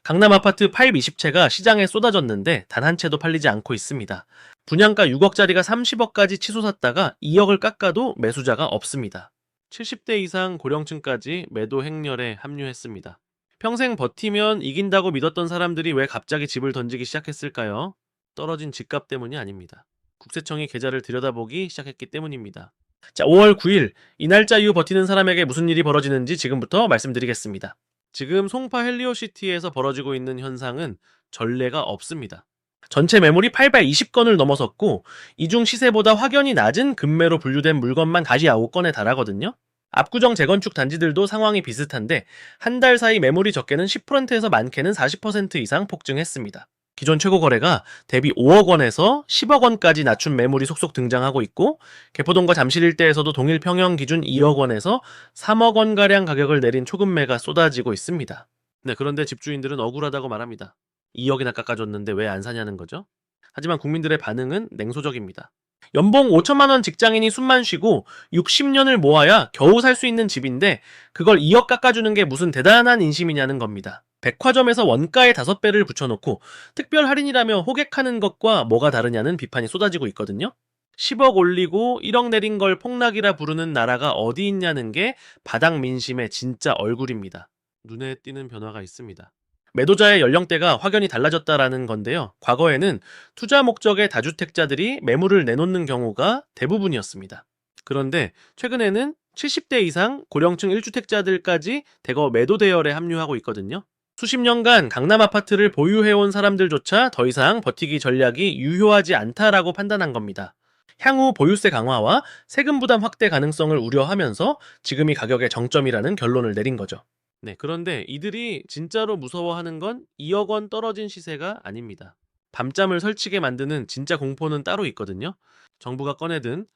강남 아파트 820채가 시장에 쏟아졌는데 단 한 채도 팔리지 않고 있습니다. 분양가 6억짜리가 30억까지 치솟았다가 2억을 깎아도 매수자가 없습니다. 70대 이상 고령층까지 매도 행렬에 합류했습니다. 평생 버티면 이긴다고 믿었던 사람들이 왜 갑자기 집을 던지기 시작했을까요? 떨어진 집값 때문이 아닙니다. 국세청이 계좌를 들여다보기 시작했기 때문입니다. 자, 5월 9일 이 날짜 이후 버티는 사람에게 무슨 일이 벌어지는지 지금부터 말씀드리겠습니다. 지금 송파 헬리오시티에서 벌어지고 있는 현상은 전례가 없습니다. 전체 매물이 820건을 넘어섰고 이 중 시세보다 확연히 낮은 급매로 분류된 물건만 49건에 달하거든요. 압구정 재건축 단지들도 상황이 비슷한데 한 달 사이 매물이 적게는 10%에서 많게는 40% 이상 폭증했습니다. 기존 최고 거래가 대비 5억 원에서 10억 원까지 낮춘 매물이 속속 등장하고 있고 개포동과 잠실 일대에서도 동일 평형 기준 2억 원에서 3억 원가량 가격을 내린 초급매가 쏟아지고 있습니다. 네, 그런데 집주인들은 억울하다고 말합니다. 2억이나 깎아줬는데 왜 안 사냐는 거죠. 하지만 국민들의 반응은 냉소적입니다. 연봉 5천만 원 직장인이 숨만 쉬고 60년을 모아야 겨우 살 수 있는 집인데 그걸 2억 깎아주는 게 무슨 대단한 인심이냐는 겁니다. 백화점에서 원가의 5배를 붙여놓고 특별 할인이라며 호객하는 것과 뭐가 다르냐는 비판이 쏟아지고 있거든요. 10억 올리고 1억 내린 걸 폭락이라 부르는 나라가 어디 있냐는 게 바닥 민심의 진짜 얼굴입니다. 눈에 띄는 변화가 있습니다. 매도자의 연령대가 확연히 달라졌다라는 건데요. 과거에는 투자 목적의 다주택자들이 매물을 내놓는 경우가 대부분이었습니다. 그런데 최근에는 70대 이상 고령층 1주택자들까지 대거 매도 대열에 합류하고 있거든요. 수십 년간 강남 아파트를 보유해온 사람들조차 더 이상 버티기 전략이 유효하지 않다라고 판단한 겁니다. 향후 보유세 강화와 세금 부담 확대 가능성을 우려하면서 지금이 가격의 정점이라는 결론을 내린 거죠. 네, 그런데 이들이 진짜로 무서워하는 건 2억 원 떨어진 시세가 아닙니다. 밤잠을 설치게 만드는 진짜 공포는 따로 있거든요. 정부가 꺼내든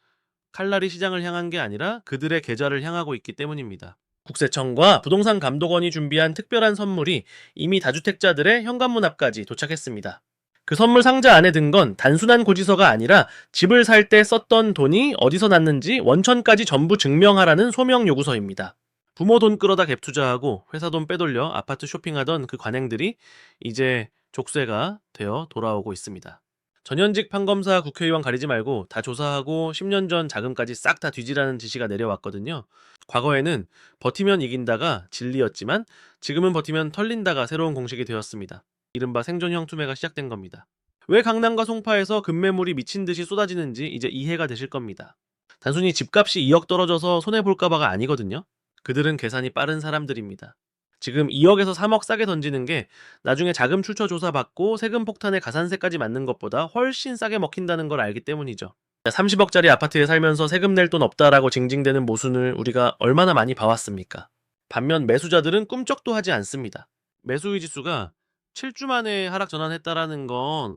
칼날이 시장을 향한 게 아니라 그들의 계좌를 향하고 있기 때문입니다. 국세청과 부동산 감독원이 준비한 특별한 선물이 이미 다주택자들의 현관문 앞까지 도착했습니다. 그 선물 상자 안에 든 건 단순한 고지서가 아니라 집을 살 때 썼던 돈이 어디서 났는지 원천까지 전부 증명하라는 소명 요구서입니다. 부모 돈 끌어다 갭 투자하고 회사 돈 빼돌려 아파트 쇼핑하던 그 관행들이 이제 족쇄가 되어 돌아오고 있습니다. 전현직 판검사 국회의원 가리지 말고 다 조사하고 10년 전 자금까지 싹 다 뒤지라는 지시가 내려왔거든요. 과거에는 버티면 이긴다가 진리였지만 지금은 버티면 털린다가 새로운 공식이 되었습니다. 이른바 생존형 투매가 시작된 겁니다. 왜 강남과 송파에서 급매물이 미친 듯이 쏟아지는지 이제 이해가 되실 겁니다. 단순히 집값이 2억 떨어져서 손해볼까봐가 아니거든요. 그들은 계산이 빠른 사람들입니다. 지금 2억에서 3억 싸게 던지는 게 나중에 자금 출처 조사 받고 세금 폭탄에 가산세까지 맞는 것보다 훨씬 싸게 먹힌다는 걸 알기 때문이죠. 30억짜리 아파트에 살면서 세금 낼 돈 없다라고 징징대는 모순을 우리가 얼마나 많이 봐왔습니까? 반면 매수자들은 꿈쩍도 하지 않습니다. 매수의 지수가 7주 만에 하락 전환했다라는 건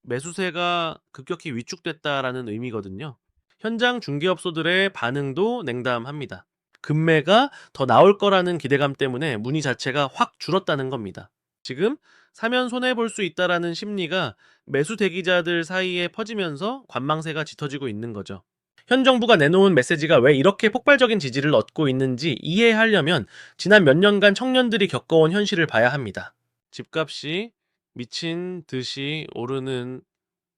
매수세가 급격히 위축됐다라는 의미거든요. 현장 중개업소들의 반응도 냉담합니다. 급매가 더 나올 거라는 기대감 때문에 문의 자체가 확 줄었다는 겁니다. 지금 사면 손해볼 수 있다라는 심리가 매수 대기자들 사이에 퍼지면서 관망세가 짙어지고 있는 거죠. 현 정부가 내놓은 메시지가 왜 이렇게 폭발적인 지지를 얻고 있는지 이해하려면 지난 몇 년간 청년들이 겪어온 현실을 봐야 합니다. 집값이 미친 듯이 오르는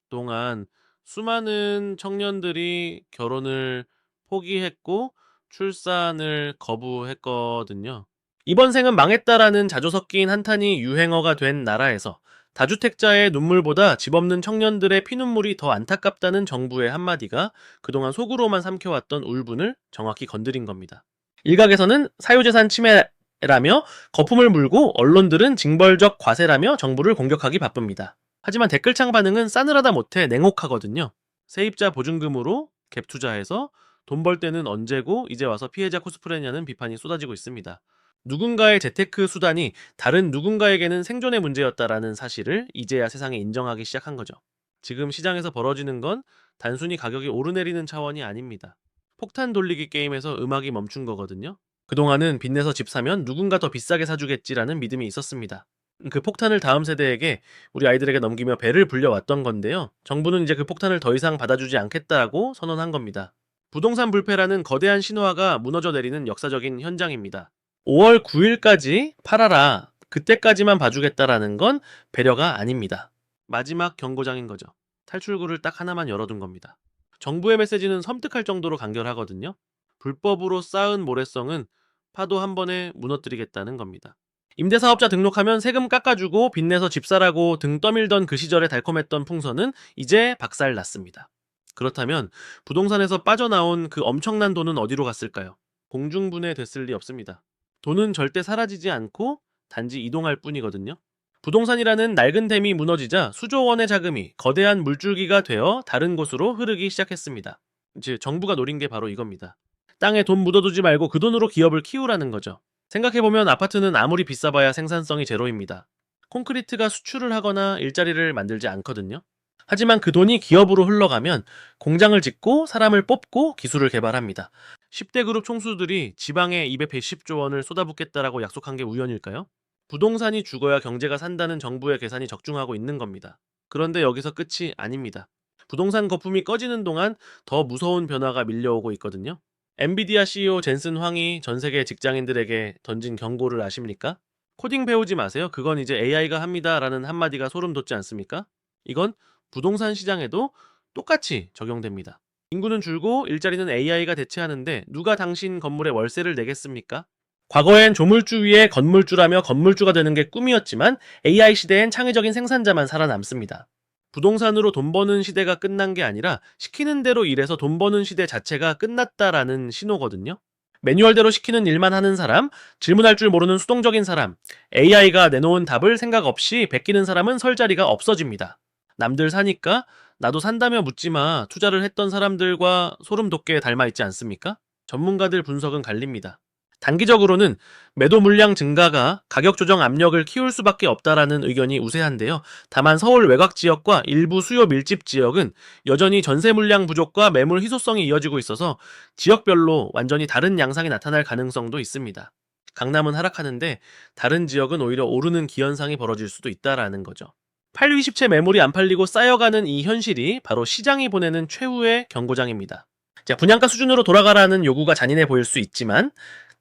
동안 수많은 청년들이 결혼을 포기했고 출산을 거부했거든요. 이번 생은 망했다라는 자조 섞인 한탄이 유행어가 된 나라에서 다주택자의 눈물보다 집 없는 청년들의 피눈물이 더 안타깝다는 정부의 한마디가 그동안 속으로만 삼켜왔던 울분을 정확히 건드린 겁니다. 일각에서는 사유재산 침해라며 거품을 물고 언론들은 징벌적 과세라며 정부를 공격하기 바쁩니다. 하지만 댓글창 반응은 싸늘하다 못해 냉혹하거든요. 세입자 보증금으로 갭 투자해서 돈 벌 때는 언제고 이제 와서 피해자 코스프레냐는 비판이 쏟아지고 있습니다. 누군가의 재테크 수단이 다른 누군가에게는 생존의 문제였다라는 사실을 이제야 세상에 인정하기 시작한 거죠. 지금 시장에서 벌어지는 건 단순히 가격이 오르내리는 차원이 아닙니다. 폭탄 돌리기 게임에서 음악이 멈춘 거거든요. 그동안은 빚내서 집 사면 누군가 더 비싸게 사주겠지라는 믿음이 있었습니다. 그 폭탄을 다음 세대에게 우리 아이들에게 넘기며 배를 불려왔던 건데요. 정부는 이제 그 폭탄을 더 이상 받아주지 않겠다고 선언한 겁니다. 부동산 불패라는 거대한 신화가 무너져 내리는 역사적인 현장입니다. 5월 9일까지 팔아라 그때까지만 봐주겠다라는 건 배려가 아닙니다. 마지막 경고장인 거죠. 탈출구를 딱 하나만 열어둔 겁니다. 정부의 메시지는 섬뜩할 정도로 간결하거든요. 불법으로 쌓은 모래성은 파도 한 번에 무너뜨리겠다는 겁니다. 임대사업자 등록하면 세금 깎아주고 빚내서 집 사라고 등 떠밀던 그 시절에 달콤했던 풍선은 이제 박살났습니다. 그렇다면 부동산에서 빠져나온 그 엄청난 돈은 어디로 갔을까요? 공중분해됐을 리 없습니다. 돈은 절대 사라지지 않고 단지 이동할 뿐이거든요. 부동산이라는 낡은 댐이 무너지자 수조 원의 자금이 거대한 물줄기가 되어 다른 곳으로 흐르기 시작했습니다. 이제 정부가 노린 게 바로 이겁니다. 땅에 돈 묻어두지 말고 그 돈으로 기업을 키우라는 거죠. 생각해보면 아파트는 아무리 비싸봐야 생산성이 제로입니다. 콘크리트가 수출을 하거나 일자리를 만들지 않거든요. 하지만 그 돈이 기업으로 흘러가면 공장을 짓고 사람을 뽑고 기술을 개발합니다. 10대 그룹 총수들이 지방에 210조 원을 쏟아붓겠다라고 약속한 게 우연일까요? 부동산이 죽어야 경제가 산다는 정부의 계산이 적중하고 있는 겁니다. 그런데 여기서 끝이 아닙니다. 부동산 거품이 꺼지는 동안 더 무서운 변화가 밀려오고 있거든요. 엔비디아 CEO 젠슨 황이 전 세계 직장인들에게 던진 경고를 아십니까? 코딩 배우지 마세요. 그건 이제 AI가 합니다. 라는 한마디가 소름 돋지 않습니까? 이건 부동산 시장에도 똑같이 적용됩니다. 인구는 줄고 일자리는 AI가 대체하는데 누가 당신 건물에 월세를 내겠습니까? 과거엔 조물주 위에 건물주라며 건물주가 되는 게 꿈이었지만 AI 시대엔 창의적인 생산자만 살아남습니다. 부동산으로 돈 버는 시대가 끝난 게 아니라 시키는 대로 일해서 돈 버는 시대 자체가 끝났다라는 신호거든요. 매뉴얼대로 시키는 일만 하는 사람, 질문할 줄 모르는 수동적인 사람, AI가 내놓은 답을 생각 없이 베끼는 사람은 설 자리가 없어집니다. 남들 사니까 나도 산다며 묻지 마. 투자를 했던 사람들과 소름 돋게 닮아 있지 않습니까? 전문가들 분석은 갈립니다. 단기적으로는 매도 물량 증가가 가격 조정 압력을 키울 수밖에 없다라는 의견이 우세한데요. 다만 서울 외곽 지역과 일부 수요 밀집 지역은 여전히 전세 물량 부족과 매물 희소성이 이어지고 있어서 지역별로 완전히 다른 양상이 나타날 가능성도 있습니다. 강남은 하락하는데 다른 지역은 오히려 오르는 기현상이 벌어질 수도 있다라는 거죠. 8, 20채 매물이 안 팔리고 쌓여가는 이 현실이 바로 시장이 보내는 최후의 경고장입니다. 자, 분양가 수준으로 돌아가라는 요구가 잔인해 보일 수 있지만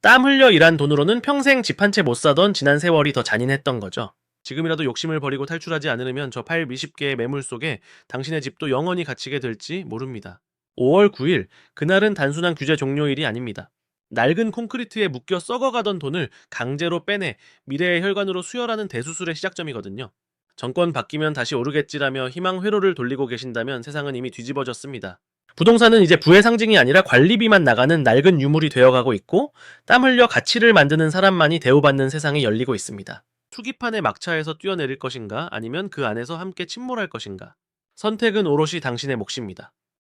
땀 흘려 일한 돈으로는 평생 집 한 채 못 사던 지난 세월이 더 잔인했던 거죠. 지금이라도 욕심을 버리고 탈출하지 않으면 저 8, 20개의 매물 속에 당신의 집도 영원히 갇히게 될지 모릅니다. 5월 9일, 그날은 단순한 규제 종료일이 아닙니다. 낡은 콘크리트에 묶여 썩어가던 돈을 강제로 빼내 미래의 혈관으로 수혈하는 대수술의 시작점이거든요. 정권 바뀌면 다시 오르겠지라며 희망 회로를 돌리고 계신다면 세상은 이미 뒤집어졌습니다. 부동산은 이제 부의 상징이 아니라 관리비만 나가는 낡은 유물이 되어가고 있고 땀 흘려 가치를 만드는 사람만이 대우받는 세상이 열리고 있습니다. 투기판의 막차에서 뛰어내릴 것인가 아니면 그 안에서 함께 침몰할 것인가. 선택은 오롯이 당신의 몫입니다.